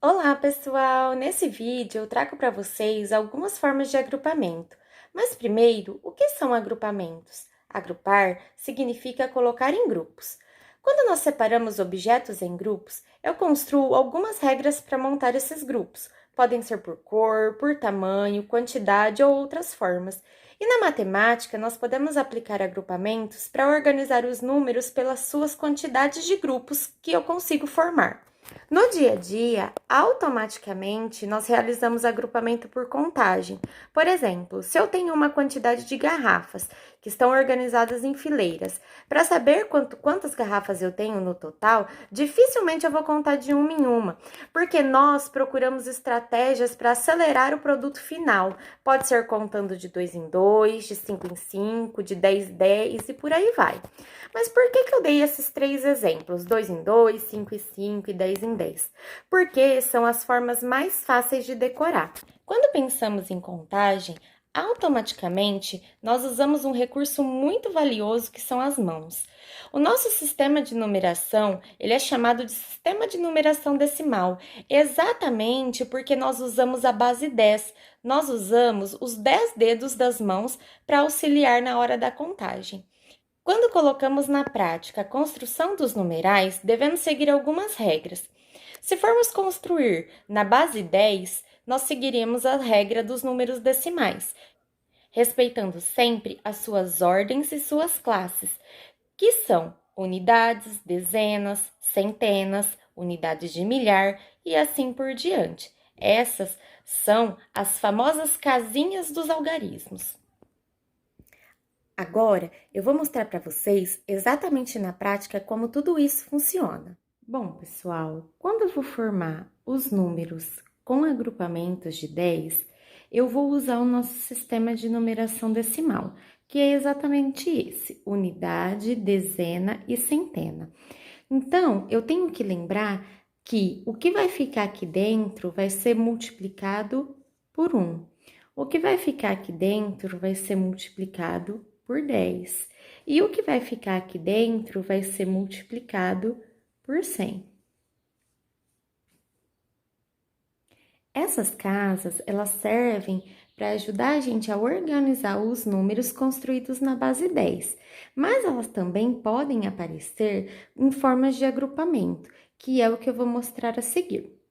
Olá, pessoal! Nesse vídeo eu trago para vocês algumas formas de agrupamento. Mas primeiro, o que são agrupamentos? Agrupar significa colocar em grupos. Quando nós separamos objetos em grupos, eu construo algumas regras para montar esses grupos. Podem ser por cor, por tamanho, quantidade ou outras formas. E na matemática, nós podemos aplicar agrupamentos para organizar os números pelas suas quantidades de grupos que eu consigo formar. No dia a dia, automaticamente nós realizamos agrupamento por contagem. Por exemplo, se eu tenho uma quantidade de garrafas que estão organizadas em fileiras, para saber quantas garrafas eu tenho no total, dificilmente eu vou contar de uma em uma, porque nós procuramos estratégias para acelerar o produto final. Pode ser contando de 2 em 2, de 5 em 5, de 10 em 10 e por aí vai. Mas por que eu dei esses três exemplos, 2 em 2, 5 em 5 e 10 em 10? Porque são as formas mais fáceis de decorar. Quando pensamos em contagem, automaticamente nós usamos um recurso muito valioso que são as mãos. O nosso sistema de numeração, ele é chamado de sistema de numeração decimal, exatamente porque nós usamos a base 10. Nós usamos os 10 dedos das mãos para auxiliar na hora da contagem. Quando colocamos na prática a construção dos numerais, devemos seguir algumas regras. Se formos construir na base 10, nós seguiremos a regra dos números decimais, respeitando sempre as suas ordens e suas classes, que são unidades, dezenas, centenas, unidades de milhar e assim por diante. Essas são as famosas casinhas dos algarismos. Agora, eu vou mostrar para vocês exatamente na prática como tudo isso funciona. Bom, pessoal, quando eu vou formar os números com agrupamentos de 10, eu vou usar o nosso sistema de numeração decimal, que é exatamente esse: unidade, dezena e centena. Então, eu tenho que lembrar que o que vai ficar aqui dentro vai ser multiplicado por 1. O que vai ficar aqui dentro vai ser multiplicado por 10. E o que vai ficar aqui dentro vai ser multiplicado por 100. Essas casas, elas servem para ajudar a gente a organizar os números construídos na base 10, mas elas também podem aparecer em formas de agrupamento, que é o que eu vou mostrar a seguir.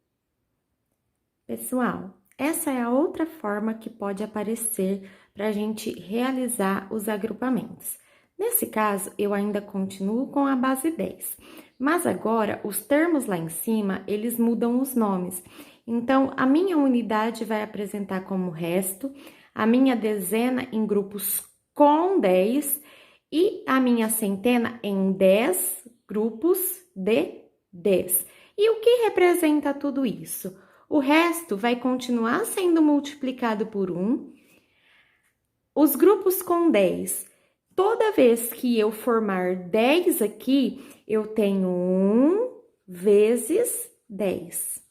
Pessoal, essa é a outra forma que pode aparecer para a gente realizar os agrupamentos. Nesse caso, eu ainda continuo com a base 10, mas agora os termos lá em cima, eles mudam os nomes. Então, a minha unidade vai apresentar como resto, a minha dezena em grupos com 10 e a minha centena em 10 grupos de 10. E o que representa tudo isso? O resto vai continuar sendo multiplicado por 1. Os grupos com 10, toda vez que eu formar 10 aqui, eu tenho 1 vezes 10.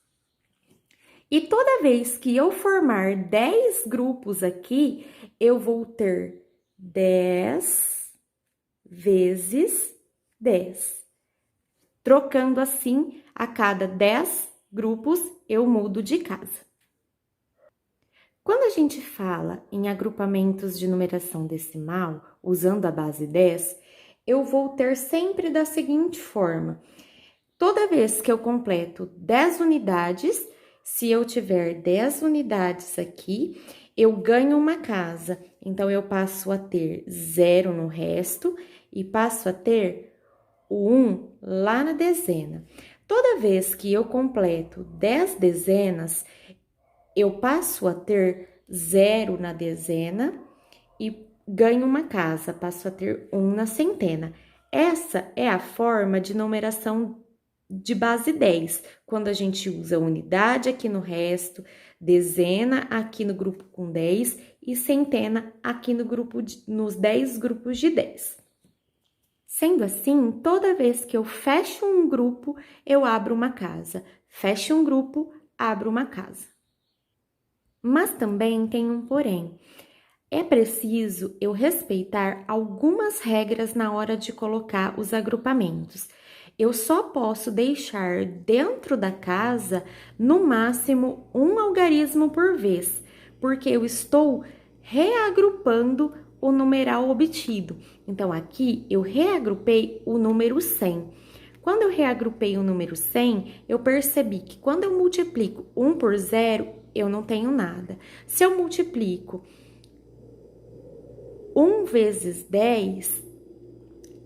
E toda vez que eu formar 10 grupos aqui, eu vou ter 10 vezes 10. Trocando assim, a cada 10 grupos, eu mudo de casa. Quando a gente fala em agrupamentos de numeração decimal, usando a base 10, eu vou ter sempre da seguinte forma: toda vez que eu completo 10 unidades, se eu tiver 10 unidades aqui, eu ganho uma casa. Então, eu passo a ter 0 no resto e passo a ter o 1 lá na dezena. Toda vez que eu completo 10 dezenas, eu passo a ter 0 na dezena e ganho uma casa, passo a ter 1 na centena. Essa é a forma de numeração de base 10, quando a gente usa unidade aqui no resto, dezena aqui no grupo com 10 e centena aqui no nos 10 grupos de 10. Sendo assim, toda vez que eu fecho um grupo, eu abro uma casa. Fecho um grupo, abro uma casa. Mas também tem um porém. É preciso eu respeitar algumas regras na hora de colocar os agrupamentos. eu só posso deixar dentro da casa, no máximo, um algarismo por vez, porque eu estou reagrupando o numeral obtido. Então, aqui eu reagrupei o número 100. Quando eu reagrupei o número 100, eu percebi que quando eu multiplico 1 por 0, eu não tenho nada. Se eu multiplico 1 vezes 10,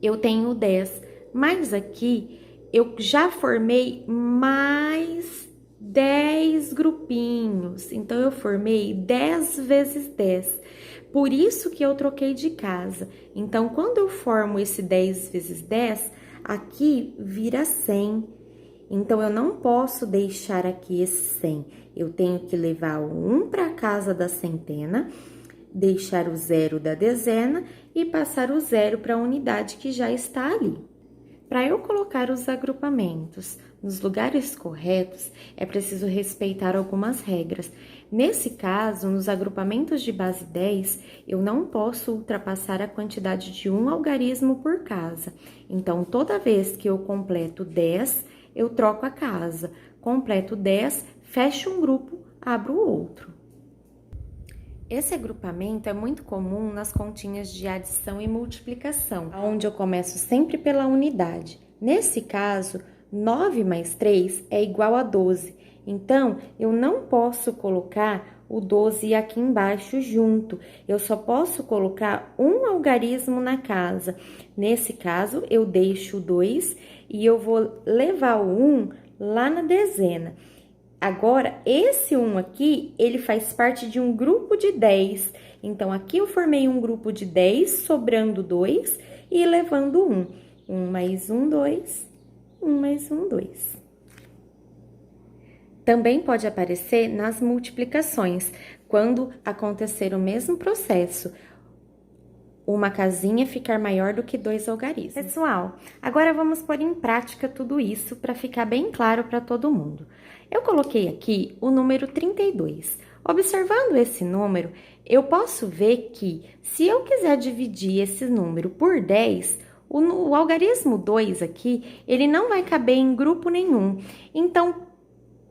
eu tenho 10. Mas aqui, eu já formei mais 10 grupinhos. Então, eu formei 10 vezes 10. Por isso que eu troquei de casa. Então, quando eu formo esse 10 vezes 10, aqui vira 100. Então, eu não posso deixar aqui esse 100. Eu tenho que levar o 1 para a casa da centena, deixar o 0 da dezena e passar o 0 para a unidade que já está ali. Para eu colocar os agrupamentos nos lugares corretos, é preciso respeitar algumas regras. Nesse caso, nos agrupamentos de base 10, eu não posso ultrapassar a quantidade de um algarismo por casa. Então, toda vez que eu completo 10, eu troco a casa. Completo 10, fecho um grupo, abro o outro. Esse agrupamento é muito comum nas continhas de adição e multiplicação, onde eu começo sempre pela unidade. Nesse caso, 9 mais 3 é igual a 12. Então, eu não posso colocar o 12 aqui embaixo junto. Eu só posso colocar um algarismo na casa. Nesse caso, eu deixo o 2 e eu vou levar o 1 lá na dezena. Agora, esse 1 aqui, ele faz parte de um grupo de 10. Então, aqui eu formei um grupo de 10, sobrando 2 e levando 1. 1 mais 1, 2. 1 mais 1, 2. Também pode aparecer nas multiplicações, quando acontecer o mesmo processo, uma casinha ficar maior do que 2 algarismos. Pessoal, agora vamos pôr em prática tudo isso para ficar bem claro para todo mundo. Eu coloquei aqui o número 32. Observando esse número, eu posso ver que, se eu quiser dividir esse número por 10, o algarismo 2 aqui, ele não vai caber em grupo nenhum. Então,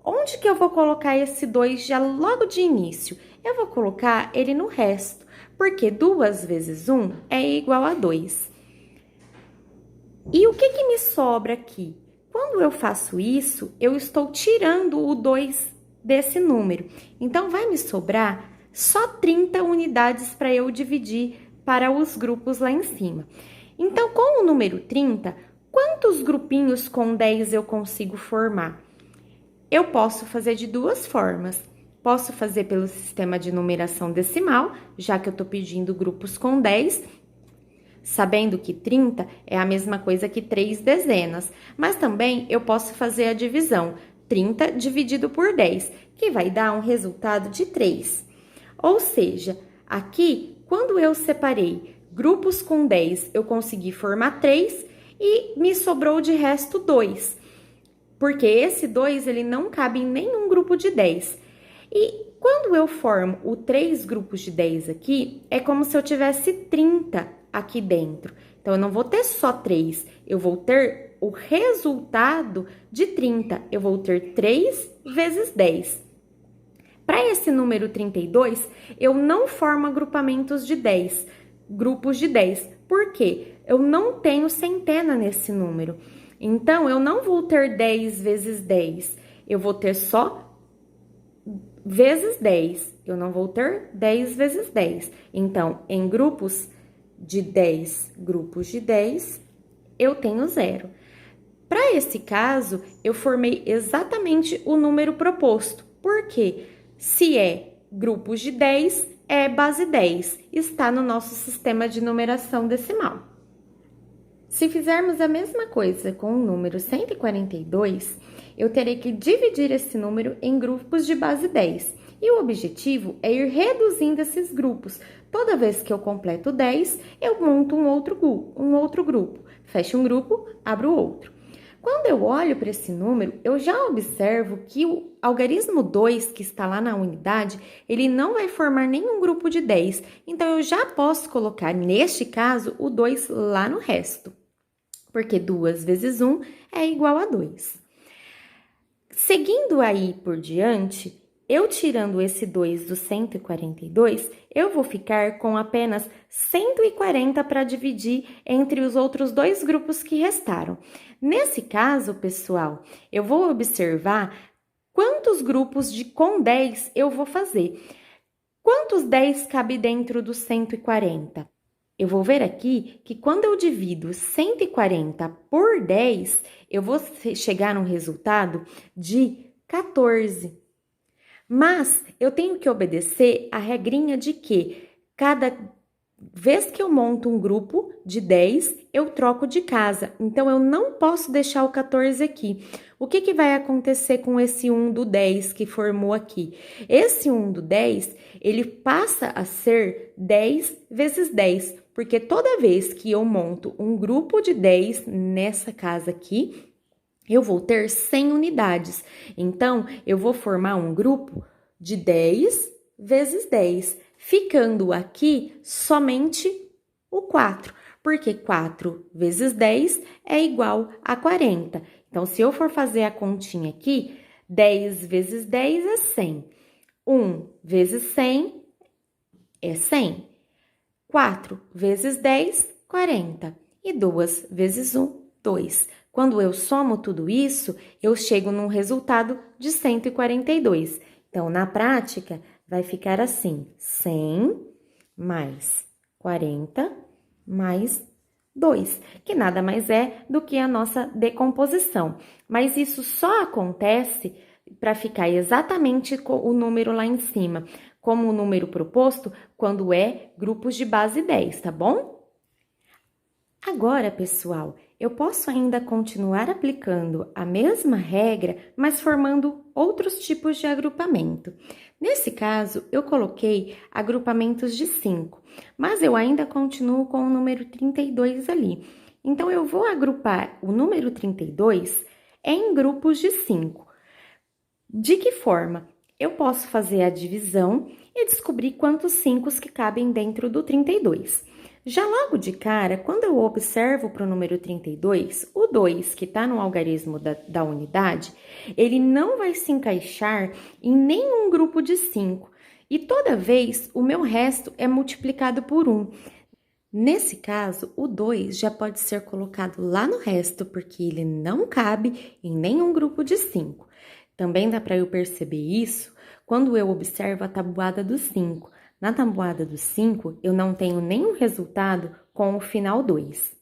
onde que eu vou colocar esse 2 já logo de início? Eu vou colocar ele no resto, porque 2 vezes 1 é igual a 2. E o que me sobra aqui? Quando eu faço isso, eu estou tirando o 2 desse número. Então, vai me sobrar só 30 unidades para eu dividir para os grupos lá em cima. Então, com o número 30, quantos grupinhos com 10 eu consigo formar? Eu posso fazer de duas formas. Posso fazer pelo sistema de numeração decimal, já que eu estou pedindo grupos com 10, sabendo que 30 é a mesma coisa que 3 dezenas. Mas também eu posso fazer a divisão, 30 dividido por 10, que vai dar um resultado de 3. Ou seja, aqui, quando eu separei grupos com 10, eu consegui formar 3 e me sobrou de resto 2. Porque esse 2, ele não cabe em nenhum grupo de 10. E quando eu formo o 3 grupos de 10 aqui, é como se eu tivesse 30 aqui dentro. Então, eu não vou ter só 3, eu vou ter o resultado de 30. Eu vou ter 3 vezes 10. Para esse número 32, eu não formo agrupamentos de 10, grupos de 10. Por quê? Eu não tenho centena nesse número. Então, eu não vou ter 10 vezes 10, eu vou ter só vezes 10, eu não vou ter 10 vezes 10. Então, em grupos de 10, eu tenho 0. Para esse caso, eu formei exatamente o número proposto. Por quê? Se é grupos de 10, é base 10, está no nosso sistema de numeração decimal. Se fizermos a mesma coisa com o número 142, eu terei que dividir esse número em grupos de base 10. E o objetivo é ir reduzindo esses grupos. Toda vez que eu completo 10, eu monto um outro grupo. Fecho um grupo, abro outro. Quando eu olho para esse número, eu já observo que o algarismo 2, que está lá na unidade, ele não vai formar nenhum grupo de 10. Então, eu já posso colocar, neste caso, o 2 lá no resto. porque 2 vezes 1 é igual a 2. Seguindo aí por diante, eu tirando esse 2 do 142, eu vou ficar com apenas 140 para dividir entre os outros dois grupos que restaram. Nesse caso, pessoal, eu vou observar quantos grupos com 10 eu vou fazer. Quantos 10 cabe dentro dos 140? Eu vou ver aqui que quando eu divido 140 por 10, eu vou chegar num resultado de 14. Mas eu tenho que obedecer a regrinha de que cada vez que eu monto um grupo de 10, eu troco de casa. Então, eu não posso deixar o 14 aqui. O que vai acontecer com esse 1 do 10 que formou aqui? Esse 1 do 10, ele passa a ser 10 vezes 10, porque toda vez que eu monto um grupo de 10 nessa casa aqui, eu vou ter 100 unidades. Então, eu vou formar um grupo de 10 vezes 10, ficando aqui somente o 4, porque 4 vezes 10 é igual a 40. Então, se eu for fazer a continha aqui, 10 vezes 10 é 100. 1 vezes 100 é 100. 4 vezes 10, 40. E 2 vezes 1, 2. Quando eu somo tudo isso, eu chego num resultado de 142. Então, na prática, vai ficar assim, 100 mais 40 mais 2, que nada mais é do que a nossa decomposição. Mas isso só acontece para ficar exatamente o número lá em cima, como o número proposto, quando é grupos de base 10, tá bom? Agora, pessoal, eu posso ainda continuar aplicando a mesma regra, mas formando outros tipos de agrupamento. Nesse caso, eu coloquei agrupamentos de 5, mas eu ainda continuo com o número 32 ali. Então, eu vou agrupar o número 32 em grupos de 5. De que forma? Eu posso fazer a divisão e descobrir quantos 5 que cabem dentro do 32. Já logo de cara, quando eu observo para o número 32, o 2, que está no algarismo da unidade, ele não vai se encaixar em nenhum grupo de 5. E toda vez, o meu resto é multiplicado por 1. Nesse caso, o 2 já pode ser colocado lá no resto, porque ele não cabe em nenhum grupo de 5. Também dá para eu perceber isso quando eu observo a tabuada dos 5. Na tabuada dos 5, eu não tenho nenhum resultado com o final 2.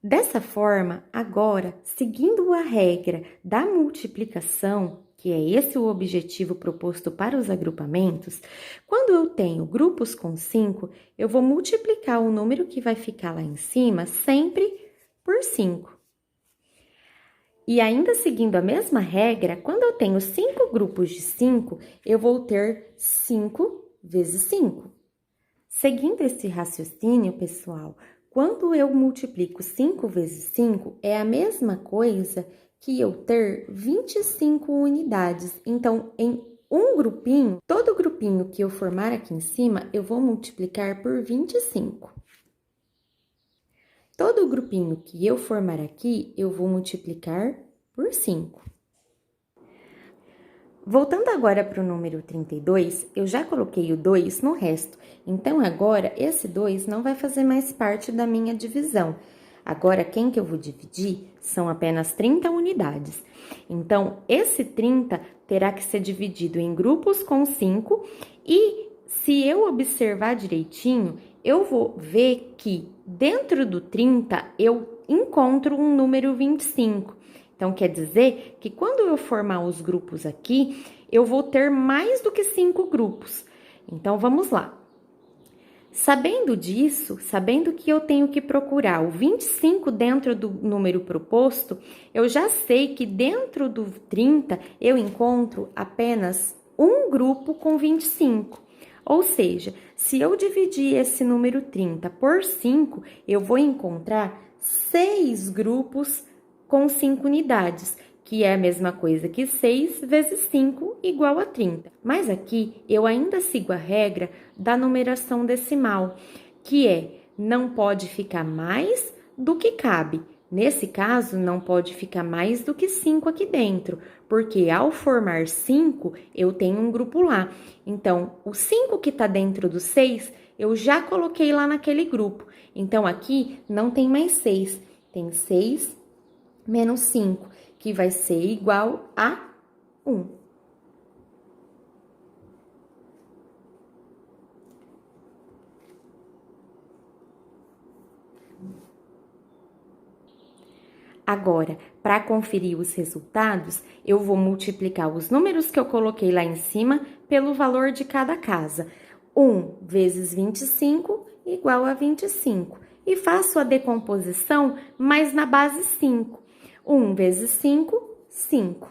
Dessa forma, agora, seguindo a regra da multiplicação, que é esse o objetivo proposto para os agrupamentos, quando eu tenho grupos com 5, eu vou multiplicar o número que vai ficar lá em cima sempre por 5. E ainda seguindo a mesma regra, quando eu tenho 5 grupos de 5, eu vou ter 5 vezes 5. Seguindo esse raciocínio, pessoal, quando eu multiplico 5 vezes 5, é a mesma coisa que eu ter 25 unidades. Então, em um grupinho, todo grupinho que eu formar aqui em cima, eu vou multiplicar por 25. Todo grupinho que eu formar aqui, eu vou multiplicar por 5. Voltando agora para o número 32, eu já coloquei o 2 no resto. Então, agora, esse 2 não vai fazer mais parte da minha divisão. Agora, quem que eu vou dividir são apenas 30 unidades. Então, esse 30 terá que ser dividido em grupos com 5 e, se eu observar direitinho, eu vou ver que dentro do 30 eu encontro um número 25. Então, quer dizer que quando eu formar os grupos aqui, eu vou ter mais do que 5 grupos. Então, vamos lá. Sabendo disso, sabendo que eu tenho que procurar o 25 dentro do número proposto, eu já sei que dentro do 30 eu encontro apenas um grupo com 25. Ou seja, se eu dividir esse número 30 por 5, eu vou encontrar 6 grupos com 5 unidades, que é a mesma coisa que 6 vezes 5 igual a 30. Mas aqui eu ainda sigo a regra da numeração decimal, que é não pode ficar mais do que cabe. Nesse caso, não pode ficar mais do que 5 aqui dentro, porque ao formar 5, eu tenho um grupo lá. Então, o 5 que está dentro do 6, eu já coloquei lá naquele grupo. Então, aqui não tem mais 6, tem 6 menos 5, que vai ser igual a 1. Agora, para conferir os resultados, eu vou multiplicar os números que eu coloquei lá em cima pelo valor de cada casa. 1 vezes 25 igual a 25. E faço a decomposição, mas na base 5. 1 vezes 5, 5.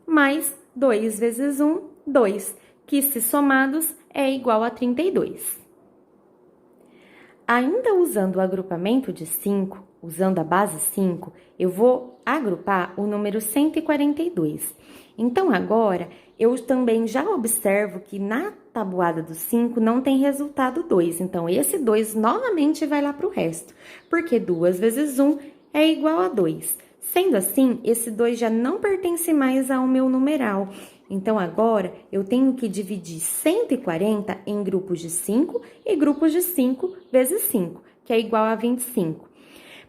Mais 2 vezes 1, 2, que se somados é igual a 32. Ainda usando o agrupamento de 5, usando a base 5, eu vou agrupar o número 142. Então, agora, eu também já observo que na tabuada do 5 não tem resultado 2. Então, esse 2 novamente vai lá para o resto, porque 2 vezes 1 é igual a 2. Sendo assim, esse 2 já não pertence mais ao meu numeral. Então, agora, eu tenho que dividir 140 em grupos de 5 e grupos de 5 vezes 5, que é igual a 25.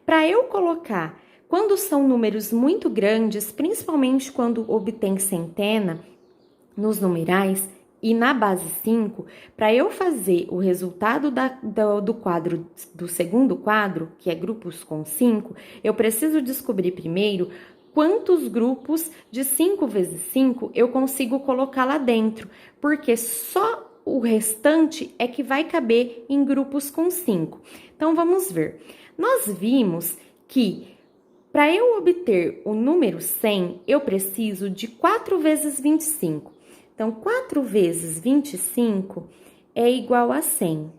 Para eu colocar, quando são números muito grandes, principalmente quando obtém centena nos numerais e na base 5, para eu fazer o resultado do quadro, do segundo quadro, que é grupos com 5, eu preciso descobrir primeiro quantos grupos de 5 vezes 5 eu consigo colocar lá dentro, porque só o restante é que vai caber em grupos com 5. Então, vamos ver. Nós vimos que para eu obter o número 100, eu preciso de 4 vezes 25. Então, 4 vezes 25 é igual a 100.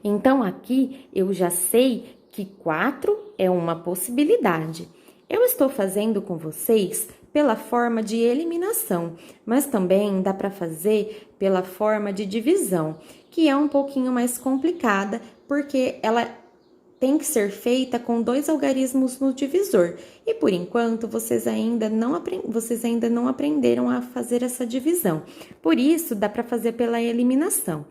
Então, aqui eu já sei que 4 é uma possibilidade. Eu estou fazendo com vocês pela forma de eliminação, mas também dá para fazer pela forma de divisão, que é um pouquinho mais complicada, porque ela tem que ser feita com 2 algarismos no divisor. E por enquanto, vocês ainda não aprenderam a fazer essa divisão. Por isso, dá para fazer pela eliminação.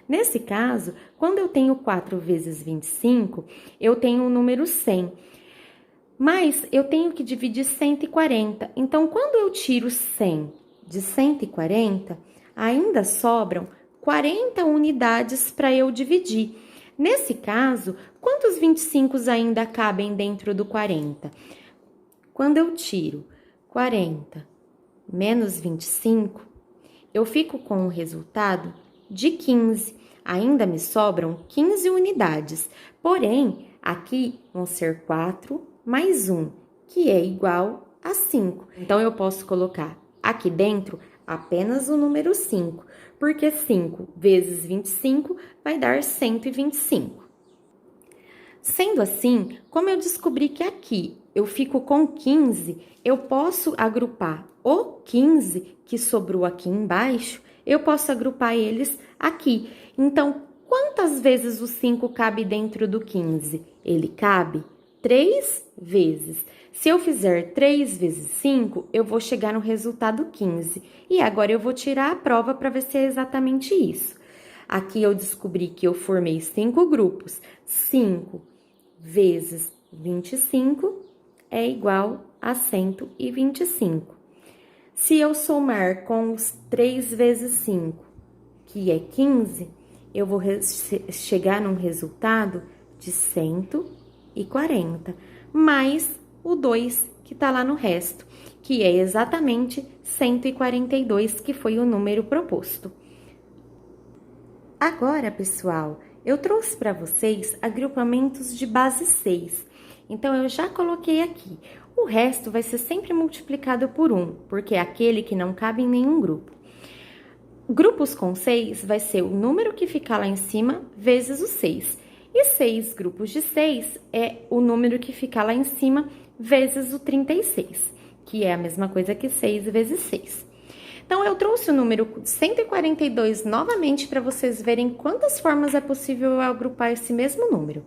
Nesse caso, quando eu tenho 4 vezes 25, eu tenho o número 100. Mas eu tenho que dividir 140. Então, quando eu tiro 100 de 140, ainda sobram 40 unidades para eu dividir. Nesse caso, quantos 25 ainda cabem dentro do 40? Quando eu tiro 40 menos 25, eu fico com o resultado de 15. Ainda me sobram 15 unidades. Porém, aqui vão ser 4 mais 1, que é igual a 5. Então, eu posso colocar aqui dentro apenas o número 5, porque 5 vezes 25 vai dar 125. Sendo assim, como eu descobri que aqui eu fico com 15, eu posso agrupar o 15 que sobrou aqui embaixo, eu posso agrupar eles aqui. Então, quantas vezes o 5 cabe dentro do 15? Ele cabe 3 vezes. Se eu fizer 3 vezes 5, eu vou chegar no resultado 15. E agora eu vou tirar a prova para ver se é exatamente isso. Aqui eu descobri que eu formei 5 grupos. 5 vezes 25 é igual a 125. Se eu somar com os 3 vezes 5, que é 15, eu vou chegar num resultado de 140, mais o 2 que está lá no resto, que é exatamente 142, que foi o número proposto. Agora, pessoal, eu trouxe para vocês agrupamentos de base 6. Então, eu já coloquei aqui. O resto vai ser sempre multiplicado por 1, porque é aquele que não cabe em nenhum grupo. Grupos com 6 vai ser o número que ficar lá em cima vezes o 6. E 6 grupos de 6 é o número que ficar lá em cima vezes o 36, que é a mesma coisa que 6 vezes 6. Então, eu trouxe o número 142 novamente para vocês verem quantas formas é possível eu agrupar esse mesmo número.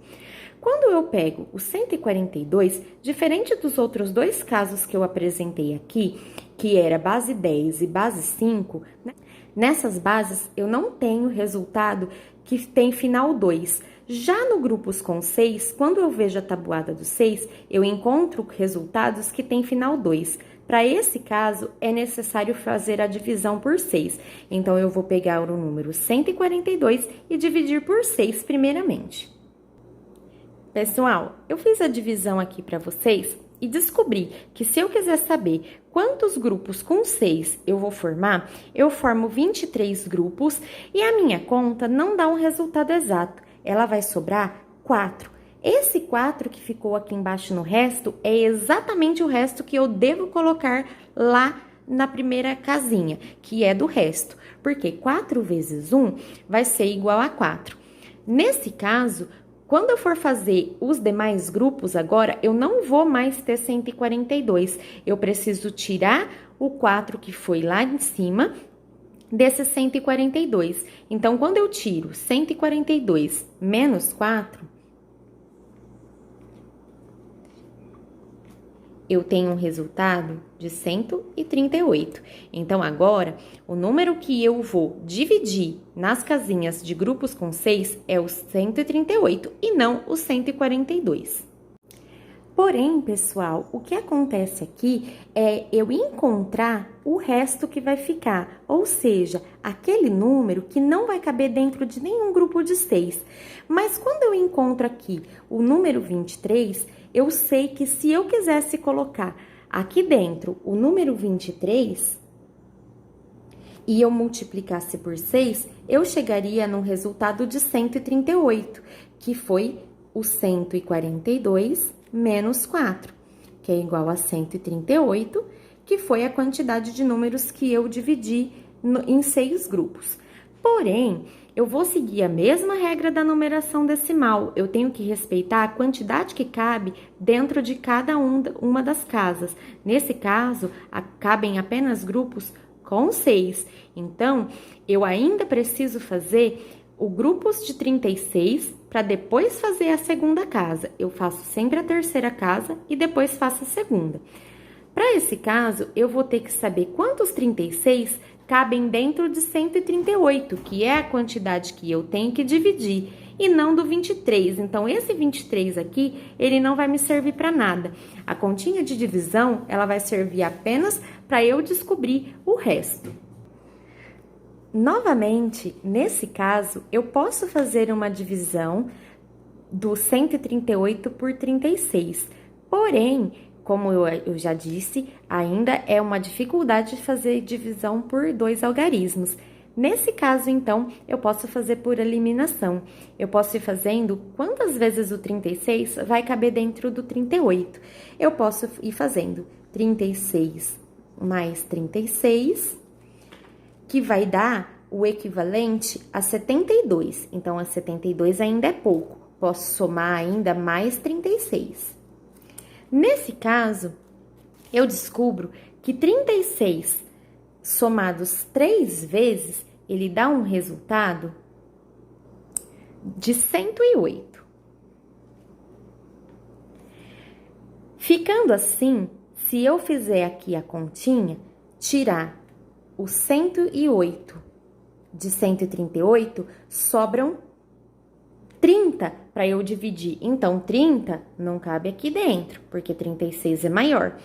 Quando eu pego o 142, diferente dos outros dois casos que eu apresentei aqui, que era base 10 e base 5, né? Nessas bases eu não tenho resultado que tem final 2. Já no grupos com 6, quando eu vejo a tabuada do 6, eu encontro resultados que têm final 2. Para esse caso, é necessário fazer a divisão por 6. Então, eu vou pegar o número 142 e dividir por 6 primeiramente. Pessoal, eu fiz a divisão aqui para vocês e descobri que se eu quiser saber quantos grupos com 6 eu vou formar, eu formo 23 grupos e a minha conta não dá um resultado exato. Ela vai sobrar 4. Esse 4 que ficou aqui embaixo no resto é exatamente o resto que eu devo colocar lá na primeira casinha, que é do resto. Porque 4 vezes 1 vai ser igual a 4. Nesse caso, quando eu for fazer os demais grupos agora, eu não vou mais ter 142. Eu preciso tirar o 4 que foi lá em cima desses 142. Então, quando eu tiro 142 menos 4, eu tenho um resultado de 138. Então, agora, o número que eu vou dividir nas casinhas de grupos com 6 é o 138 e não o 142. Porém, pessoal, o que acontece aqui é eu encontrar o resto que vai ficar, ou seja, aquele número que não vai caber dentro de nenhum grupo de 6. Mas quando eu encontro aqui o número 23, eu sei que se eu quisesse colocar aqui dentro o número 23 e eu multiplicasse por 6, eu chegaria no resultado de 138, que foi o 142 menos 4, que é igual a 138, que foi a quantidade de números que eu dividi em 6 grupos. Porém, eu vou seguir a mesma regra da numeração decimal. Eu tenho que respeitar a quantidade que cabe dentro de cada uma das casas. Nesse caso, cabem apenas grupos com 6. Então, eu ainda preciso fazer o grupos de 36 para depois fazer a segunda casa. Eu faço sempre a terceira casa e depois faço a segunda. Para esse caso, eu vou ter que saber quantos 36 cabem dentro de 138, que é a quantidade que eu tenho que dividir, e não do 23. Então, esse 23 aqui, ele não vai me servir para nada. A continha de divisão, ela vai servir apenas para eu descobrir o resto. Novamente, nesse caso, eu posso fazer uma divisão do 138 por 36. Porém, como eu já disse, ainda é uma dificuldade de fazer divisão por 2 algarismos. Nesse caso, então, eu posso fazer por eliminação. Eu posso ir fazendo quantas vezes o 36 vai caber dentro do 38. Eu posso ir fazendo 36 mais 36, que vai dar o equivalente a 72. Então, a 72 ainda é pouco. Posso somar ainda mais 36. Nesse caso, eu descubro que 36 somados 3 vezes, ele dá um resultado de 108. Ficando assim, se eu fizer aqui a continha, tirar o 108 de 138, sobram 30 para eu dividir. Então, 30 não cabe aqui dentro, porque 36 é maior.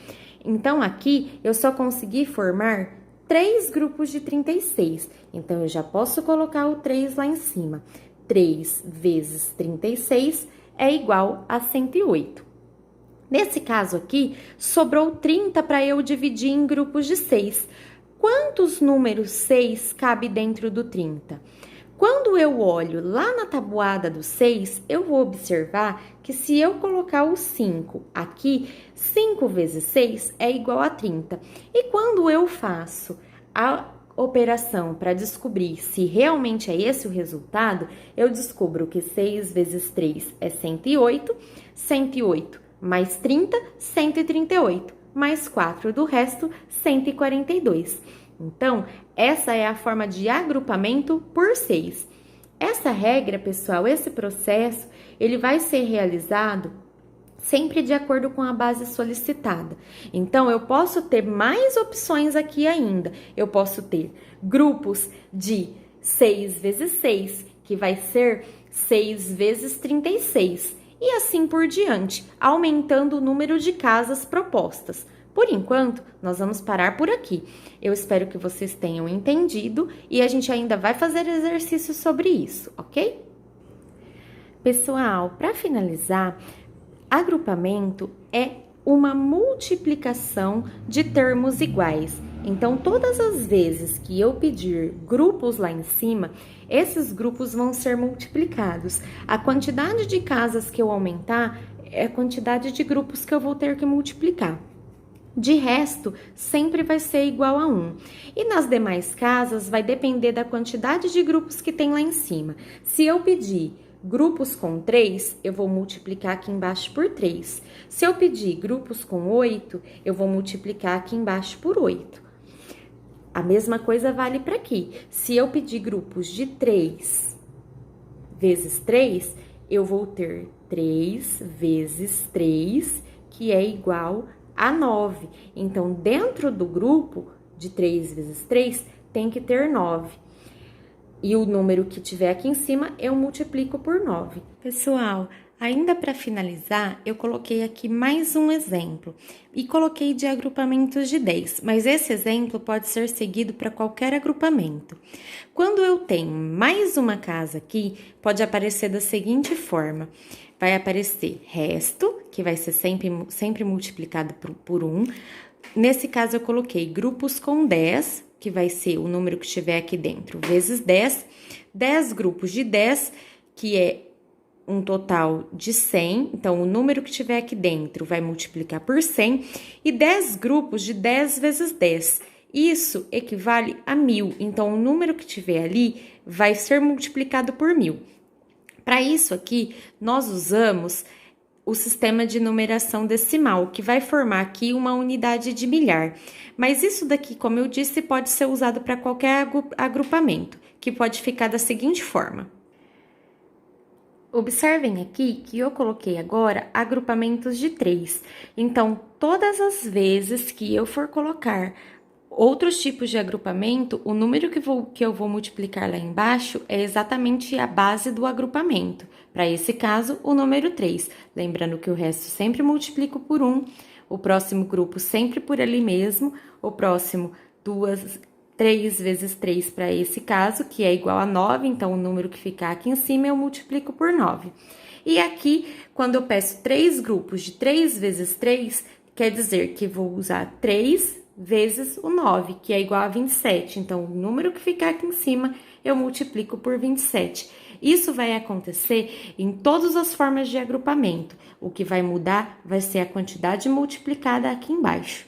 Então, aqui eu só consegui formar 3 grupos de 36. Então, eu já posso colocar o 3 lá em cima. 3 vezes 36 é igual a 108. Nesse caso aqui, sobrou 30 para eu dividir em grupos de 6. Quantos números 6 cabe dentro do 30? Quando eu olho lá na tabuada do 6, eu vou observar que se eu colocar o 5 aqui, 5 vezes 6 é igual a 30. E quando eu faço a operação para descobrir se realmente é esse o resultado, eu descubro que 6 vezes 3 é 108, 108 mais 30, 138, mais 4 do resto, 142. Então, essa é a forma de agrupamento por 6. Essa regra, pessoal, esse processo, ele vai ser realizado sempre de acordo com a base solicitada. Então, eu posso ter mais opções aqui ainda. Eu posso ter grupos de 6 vezes 6, que vai ser 6 vezes 36, e assim por diante, aumentando o número de casas propostas. Por enquanto, nós vamos parar por aqui. Eu espero que vocês tenham entendido e a gente ainda vai fazer exercícios sobre isso, ok? Pessoal, para finalizar, agrupamento é uma multiplicação de termos iguais. Então, todas as vezes que eu pedir grupos lá em cima, esses grupos vão ser multiplicados. A quantidade de casas que eu aumentar é a quantidade de grupos que eu vou ter que multiplicar. De resto, sempre vai ser igual a 1. E nas demais casas, vai depender da quantidade de grupos que tem lá em cima. Se eu pedir grupos com 3, eu vou multiplicar aqui embaixo por 3. Se eu pedir grupos com 8, eu vou multiplicar aqui embaixo por 8. A mesma coisa vale para aqui. Se eu pedir grupos de 3 vezes 3, eu vou ter 3 vezes 3, que é igual a 9. Então, dentro do grupo de 3 vezes 3, tem que ter 9. E o número que tiver aqui em cima, eu multiplico por 9. Pessoal, ainda para finalizar, eu coloquei aqui mais um exemplo. E coloquei de agrupamentos de 10, mas esse exemplo pode ser seguido para qualquer agrupamento. Quando eu tenho mais uma casa aqui, pode aparecer da seguinte forma. Vai aparecer resto, que vai ser sempre multiplicado por 1. Nesse caso, eu coloquei grupos com 10, que vai ser o número que estiver aqui dentro, vezes 10. 10 grupos de 10, que é um total de 100. Então, o número que estiver aqui dentro vai multiplicar por 100. E 10 grupos de 10 vezes 10. Isso equivale a 1.000. Então, o número que tiver ali vai ser multiplicado por 1.000. Para isso aqui, nós usamos o sistema de numeração decimal, que vai formar aqui uma unidade de milhar. Mas isso daqui, como eu disse, pode ser usado para qualquer agrupamento, que pode ficar da seguinte forma. Observem aqui que eu coloquei agora agrupamentos de 3. Então, todas as vezes que eu for colocar outros tipos de agrupamento, o número que eu vou multiplicar lá embaixo é exatamente a base do agrupamento. Para esse caso, o número 3. Lembrando que o resto sempre multiplico por 1, o próximo grupo sempre por ali mesmo, o próximo 3 vezes 3 para esse caso, que é igual a 9, então o número que ficar aqui em cima eu multiplico por 9. E aqui, quando eu peço 3 grupos de 3 vezes 3, quer dizer que vou usar 3 vezes o 9, que é igual a 27. Então, o número que ficar aqui em cima, eu multiplico por 27. Isso vai acontecer em todas as formas de agrupamento. O que vai mudar vai ser a quantidade multiplicada aqui embaixo.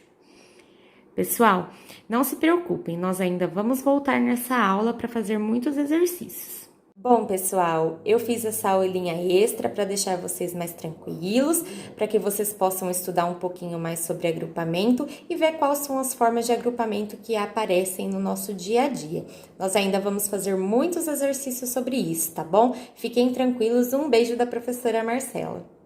Pessoal, não se preocupem, nós ainda vamos voltar nessa aula para fazer muitos exercícios. Bom, pessoal, eu fiz essa aulinha extra para deixar vocês mais tranquilos, para que vocês possam estudar um pouquinho mais sobre agrupamento e ver quais são as formas de agrupamento que aparecem no nosso dia a dia. Nós ainda vamos fazer muitos exercícios sobre isso, tá bom? Fiquem tranquilos, um beijo da professora Marcela.